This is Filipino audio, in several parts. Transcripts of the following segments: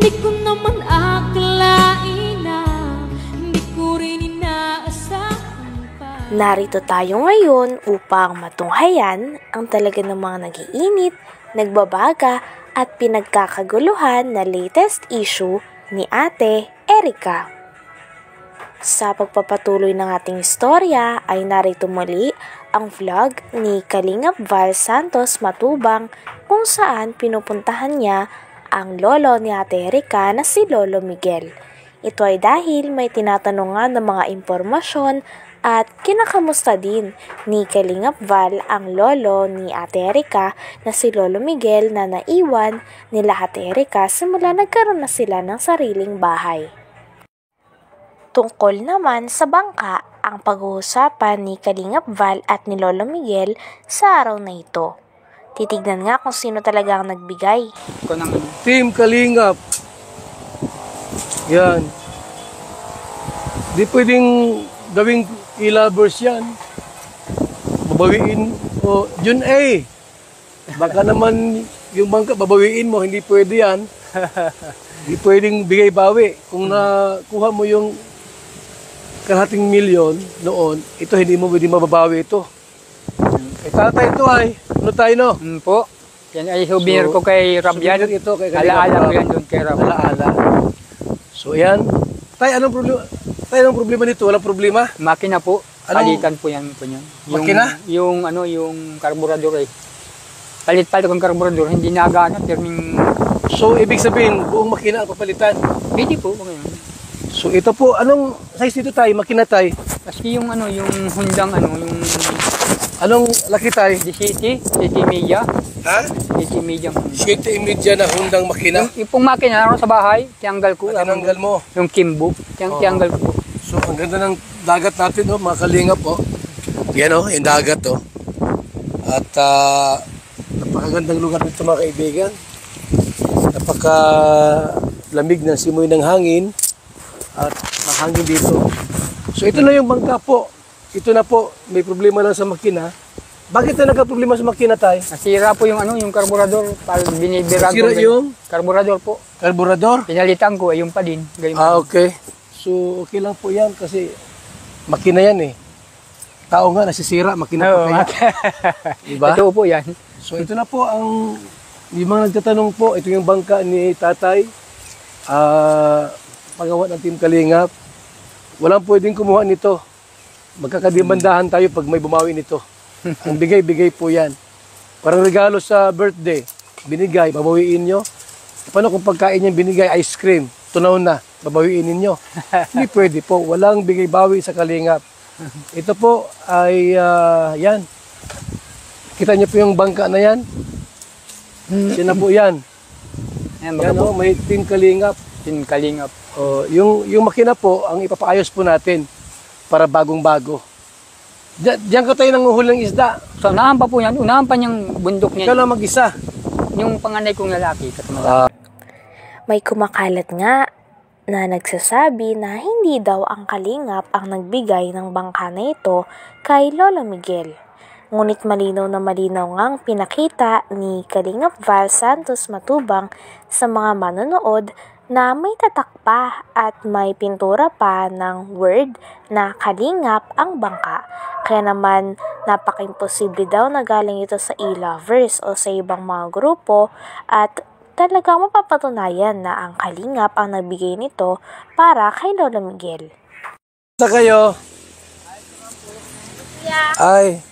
Di ko naman akalain na hindi ko rin inaasahan pa. Narito tayo ngayon upang matunghayan ang talaga namang nag-iinit, nagbabaga at pinagkakaguluhan na latest issue ni Ate Erica. Sa pagpapatuloy ng ating istorya ay narito muli ang vlog ni Kalingap Val Santos Matubang kung saan pinupuntahan niya ang lolo ni Ate Erica na si Lolo Miguel. Ito ay dahil may tinatanungan ng mga impormasyon at kinakamusta din ni Kalingap Val ang lolo ni Ate Erica na si Lolo Miguel na naiwan nila Ate Erica simula nagkaroon na sila ng sariling bahay. Tungkol naman sa bangka ang pag-uusapan ni Kalingap Val at ni Lolo Miguel sa araw na ito. Titignan nga kung sino talaga ang nagbigay. Team Kalingap. Yan. Di pwedeng gawing e-lovers yan. Babawiin o Jun A. Baka naman yung bangka babawiin mo, hindi pwede yan. Di pwedeng bigay-bawi. Kung nakuha mo yung kalahating milyon noon, ito hindi mo pwede mababawi ito. Tatay ito ay, ano tayo no? Po, yan ay souvenir ko kay Rab yan. Ito kay Alaala ko yan doon kay Rab. Alaala. So yan. Tay, anong problema? Tay, anong problema nito? Walang problema? Makina po. Palitan po yan po yan. Makina? Yung karburador eh. Palit-palit kong karburador, hindi nagana, terming... So, ibig sabihin, buong makina ang papalitan? Pwede po, ngayon. So, ito po, anong size dito tayo? Makina tayo? Kasi yung yung Hondang yung... Anong laki tayo? City media. Ha? City media. 7.5 na Hondang makina? Yung pong makina naroon sa bahay, tiyanggal ko. Tinanggal mo? Yung Kimbo, tiyanggal ko po. So, ang ganda ng dagat natin, oh, mga Kalingap, oh. Yan, oh, yung dagat, oh. At, napakagandang lugar dito, mga kaibigan. Napakalamig ng simoy ng hangin. At mahangin dito. So, ito na yung bangka po. Ito na po, may problema lang sa makina. Bakit na nagka-problema sa makina tayo? Nasira po yung yung karburador. Binibirag Nasira yung? Karburador po. Karburador? Pinalitan ko, ayun pa din. Okay. So, okay lang po yan kasi makina yan eh. Tao nga nasisira, makina pa kaya. Diba? Ito po yan. So, ito na po ang, yung mga nagtatanong po, ito yung bangka ni tatay. Pagawa ng Team Kalingap. Walang pwedeng kumuha nito. Magkakadimandahan tayo pag may bumawi nito. Ang bigay-bigay po yan. Parang regalo sa birthday. Binigay, babawiin nyo. Paano kung pagkain yung binigay, ice cream, tunaw na, babawiin ninyo. Hindi pwede po. Walang bigay-bawi sa Kalingap. Ito po ay, yan. Kita nyo po yung bangka na yan. Yan na po yan. Yan o, may Team Kalingap. Team Kalingap. Yung makina po, ang ipapaayos po natin para bagong-bago. Diyan ka tayo nanguhuli ng isda. So, unahan pa po yan. Unahan pa niyang bundok niya. Ikaw lang mag-isa. Yung panganay kong lalaki. May kumakalat nga na nagsasabi na hindi daw ang Kalingap ang nagbigay ng bangka na ito kay Lolo Miguel. Ngunit malinaw na malinaw ngang pinakita ni Kalingap Val Santos Matubang sa mga manonood na may tatak pa at may pintura pa ng word na Kalingap ang bangka. Kaya naman napaka-imposible daw na galing ito sa e-lovers o sa ibang mga grupo at talagang mapapatunayan na ang Kalingap ang nagbigay nito para kay Lolo Miguel. Sa kayo? Ay.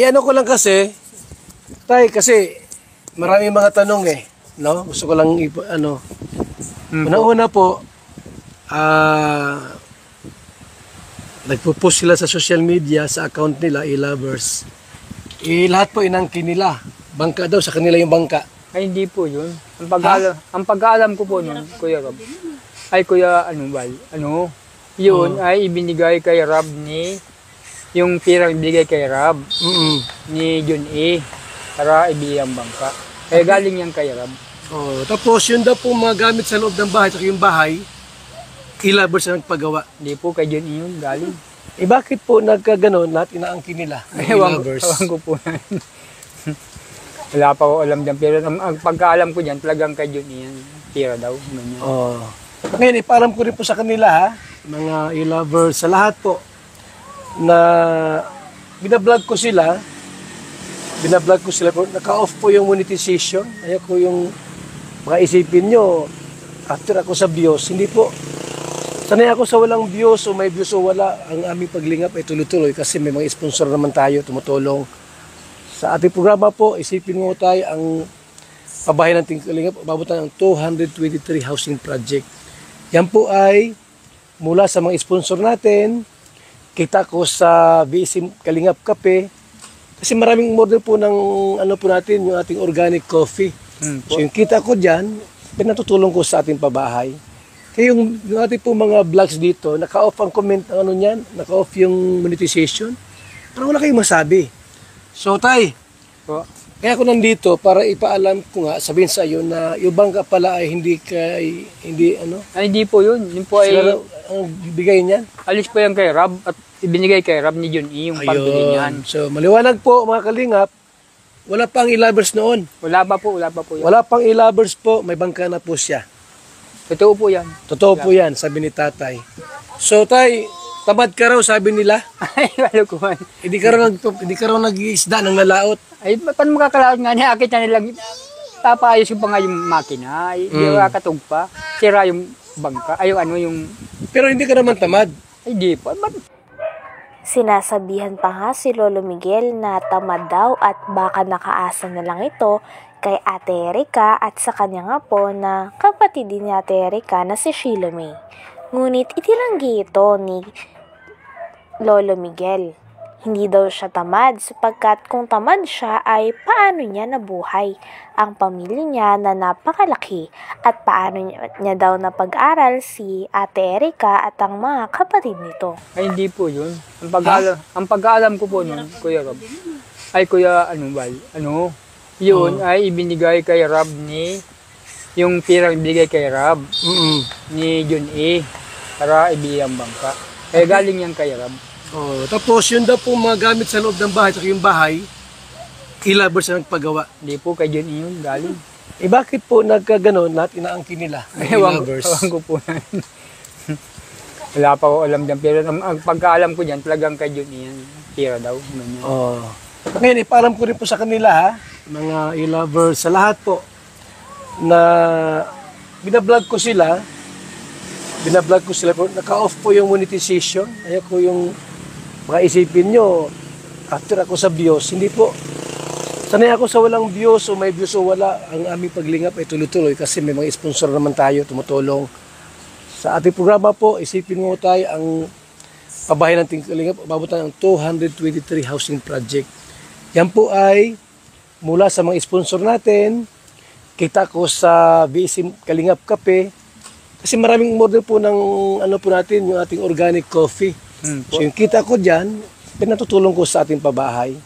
Ano ko lang kasi, kasi maraming mga tanong eh. No? Gusto ko lang Una-una po, nagpo-post sila sa social media, sa account nila, e-lovers. Lahat po inangkin nila. Bangka daw, sa kanila yung bangka. Ay, hindi po yun. Ang pag-aalam ko po nun, Kuya Rob, ay Kuya Val, yun ay ibinigay kay Rob yung pirang ibigay kay Rob ni Jun A para ibigay ang bangka. Kaya galing yan kay Rob. Tapos yun daw po mga gamit sa loob ng bahay, saka yung bahay, e-lovers na nagpagawa. Hindi po kay Jun A yun galing. Bakit po nagkaganon lahat inaangkin nila? Ewan ko po. Wala pa ko alam dyan, pero ang pagkaalam ko dyan, talagang kay John E. yan. Pira daw, ganyan. Oh. Ngayon, ipaalam ko rin po sa kanila, ha, mga e-lovers, sa lahat po, na binablog ko sila, naka-off po yung monetization. Ayaw ko yung mga isipin nyo, after ako sa views, hindi po. Sanay ako sa walang views o may views o wala. Ang aming paglingap ay tuloy-tuloy kasi may mga sponsor naman tayo, tumutulong. Sa ating programa po, isipin mo tayo ang pabahay ng Kalingap, umabot ng 223 housing project. Yan po ay mula sa mga sponsor natin, kita ko sa VSM Kalingap Kape, kasi maraming order po ng ano po natin, yung ating organic coffee. So yung kita ko dyan, pinatutulong ko sa ating pabahay. Kaya yung ating po mga vlogs dito, naka-off ang comment, ano niyan, naka-off yung monetization. Parang wala kayong masabi. So tay, Po. kaya ako nandito para ipaalam ko nga, sabihin sa iyo na yung bangka pala ay hindi ano, Ay, hindi po yun. Yun po ay, sila ang bigay niyan. alis po yan kay Rob at ibinigay kay Rob ni John E. yung pambili niyan. So maliwanag po mga kalingap, wala pang e-lovers noon. Wala pa po yan. Wala pang e-lovers po, may bangka na po siya. Totoo po yan. Totoo po yan, sabi ni tatay. So tay, tamad ka raw, sabi nila. Ay, kalukuhan. Hindi ka raw nag-iisda ng nalaot. Ay, paano makakalaot nga niya? Akit na nilang tapaayos yung pa nga yung makina. Ay, hindi makakatog pa. Sira yung bangka. Ay, yung ano yung... Pero hindi ka naman tamad. Ay, di po. Sinasabihan pa nga si Lolo Miguel na tamad daw at baka nakaasa na lang ito kay Ate Erica at sa kanya nga po na kapatid din ni Ate Erica na si Sheila May. Ngunit itinanggi ito ni Lolo Miguel. Hindi daw siya tamad sapagkat kung tamad siya ay paano niya nabuhay ang pamilya niya na napakalaki at paano niya daw napag-aral si Ate Erica at ang mga kapatid nito. Ay, hindi po yun. Ang pag-aalam ko po nun, Kuya Rob, ay Kuya, yun ay ibinigay kay Rob yung pirang ibigay kay Rob ni John E. para ibigay ang bangka. Kaya galing yan kay Rob. Oh, tapos yun daw po mga gamit sa loob ng bahay, at yung bahay, e-lovers na nagpagawa. Hindi po kay John E. yun galing. Eh bakit po nagkaganon lahat inaangkin nila? Ewan ko po na. Wala pa ko alam dyan. Pero ang pagkaalam ko dyan, talagang kay John E. yan. Pira daw. Ganyan. Oh. Ngayon, ipaalam ko rin po sa kanila, ha, mga e-lovers, sa lahat po, na binablog ko sila, naka-off po yung monetization. Ayaw ko yung mga isipin nyo, after ako sa views, hindi po. Sanay ako sa walang views o may views o wala. Ang aming paglingap ay tuloy-tuloy kasi may mga sponsor naman tayo, tumutulong. Sa ating programa po, isipin mo tayo ang pabahay ng Kalingap, umabot ng 223 housing project. Yan po ay mula sa mga sponsor natin, kita ko sa VSM Kalingap Kape, kasi maraming order po ng ano po natin, yung ating organic coffee. So yung kita ko dyan, pinatutulong ko sa ating pabahay.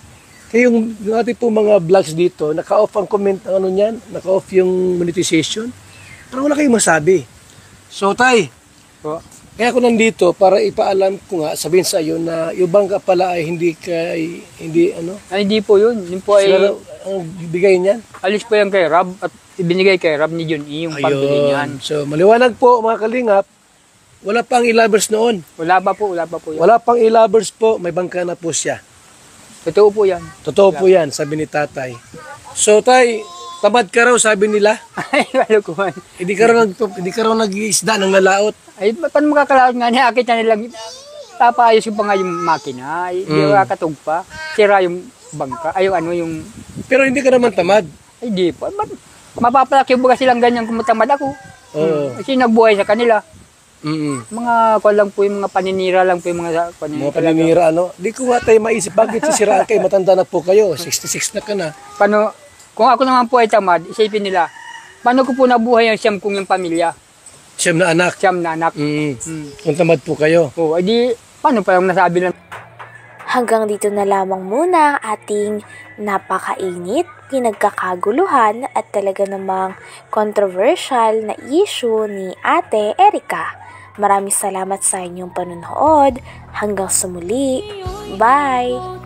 Kaya yung ating po mga vlogs dito, naka-off ang comment, ano niyan, naka-off yung monetization. Parang wala kayong masabi. So tay, Po. kaya ako nandito para ipaalam ko nga, sabihin sa iyo na yung bangka pala ay hindi ano, Ay, hindi po yun. Yun po sila ay ang bigay niyan. alis po yan kay Rob at ibinigay kay Rob ni John E. yung pambili niyan. So maliwanag po mga kalingap, wala pang e-lovers noon. Wala pa po yan. Wala pang e-lovers po, may bangka na po siya. Totoo po yan. Totoo po yan, sabi ni tatay. So tay, tamad ka raw, sabi nila. Ay, kalukuhan. Hindi ka raw nag-iisda ng nalaot. Ay, paano makakalaot nga niya? Akit na nilang tapaayos yung pa nga yung makina. Ay, hindi makakatog pa. Sira yung bangka. Ay, yung ano yung... Pero hindi ka naman tamad. Ay, di po. Mapapalaki ba silang ganyan kung matamad ako? Oo. Kasi nagbuhay sa kanila. Mm. Mga kwan lang po yung mga paninira lang po yung mga Mga paninira, ano? Di ko nga tayo maisip, bakit sisiraan kayo? Matanda na po kayo, 66 na ka na. Paano, kung ako naman po ay tamad, isipin nila, paano ko po nabuhay ang siyam kong yung pamilya? Siyam na anak. Siyam na anak. Kung tamad po kayo. Oo, edi, paano pa yung nasabi lang? Hanggang dito na lamang muna ang ating napakainit, pinagkakaguluhan at talaga namang controversial na issue ni Ate Erica. Maraming salamat sa inyong panonood. Hanggang sa muli. Bye!